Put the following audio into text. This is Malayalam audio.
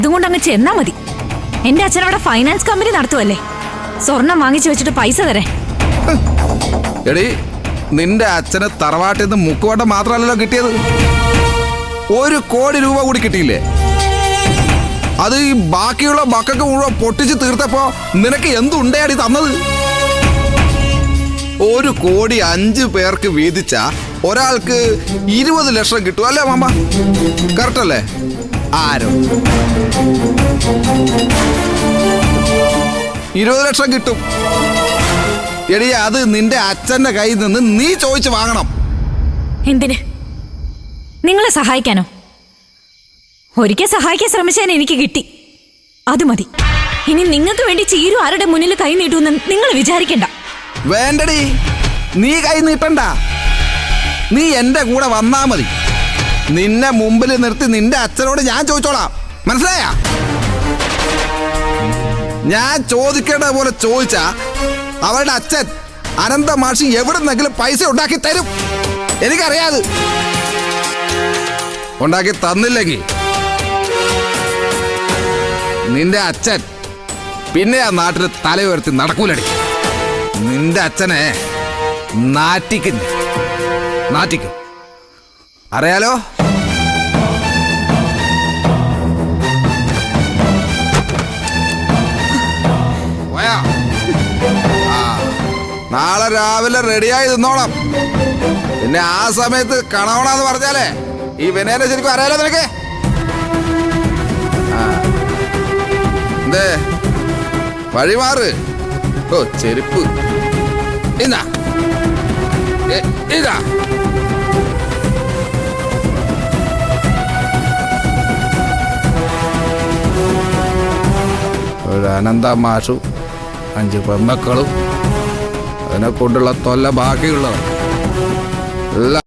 ഇതുകൊണ്ട് അങ്ങ് ചെന്നാ മതി. എന്റെ അച്ഛൻ അവിടെ ഫൈനാൻസ് കമ്പനി നടത്തുവല്ലേ, സ്വർണം വാങ്ങിച്ചു വെച്ചിട്ട് പൈസ തരേ. എടീ, നിന്റെ അച്ഛന് തറവാട്ടിൽ നിന്ന് മുക്കുവട്ടം മാത്രമല്ലല്ലോ കിട്ടിയത്, 1 കോടി രൂപ കൂടി കിട്ടിയില്ലേ? അത് ഈ ബാക്കിയുള്ള ബക്കൊക്കെ മുഴുവൻ പൊട്ടിച്ച് തീർത്തപ്പോ നിനക്ക് എന്തുണ്ടേടി തന്നത്? 1 കോടി 5 പേർക്ക് വീതിച്ച ഒരാൾക്ക് 20 ലക്ഷം കിട്ടും അല്ലേ മാമ? കറക്റ്റ് അല്ലേ? ആരോ 20 ലക്ഷം കിട്ടും. എടി, അത് നിന്റെ അച്ഛന്റെ കയ്യിൽ നിന്ന് നീ ചോദിച്ചു വാങ്ങണം. എന്തിന്? നിങ്ങളെ സഹായിക്കാനോ? ഒരിക്കൽ സഹായിക്കാൻ ശ്രമിച്ചതിന് എനിക്ക് കിട്ടി, അത് മതി. ഇനി നിങ്ങൾക്ക് വേണ്ടി ചീരു ആരുടെ മുന്നിൽ കൈ നീട്ടുമെന്ന് നിങ്ങൾ വിചാരിക്കണ്ട. വേണ്ടടി, നീ കൈ നീട്ടണ്ട. നീ എന്റെ കൂടെ വന്നാ മതി. നിന്നെ മുമ്പിൽ നിർത്തി നിന്റെ അച്ഛനോട് ഞാൻ ചോദിച്ചോളാം, മനസ്സിലായ? ഞാൻ ചോദിക്കേണ്ട പോലെ ചോദിച്ചാ അവരുടെ അച്ഛൻ അനന്ത മാഷി എവിടുന്നെങ്കിലും പൈസ ഉണ്ടാക്കി തരും. എനിക്കറിയാത്. ഉണ്ടാക്കി തന്നില്ലെങ്കിൽ നിന്റെ അച്ഛൻ പിന്നെ ആ നാട്ടിൽ തല ഉയർത്തി നടക്കൂലടി. നിന്റെ അച്ഛനെ നാറ്റിക്കും. അറിയാലോ? നാളെ രാവിലെ റെഡിയായി നിന്നോളാം. പിന്നെ ആ സമയത്ത് കണവണെന്ന് പറഞ്ഞാലേ ഈ വിനയനെ ശരിക്കും അറിയാലോ നിനക്ക്? എന്തേ വഴിമാറ്. ഓ ചെരുപ്പ് ഇതാ ഇതാ. ഒരു അനന്ത മാഷു, 5 പെമ്മക്കളും, അതിനെ കൊണ്ടുള്ള തൊല്ല ബാക്കിയുള്ളവർ എല്ലാം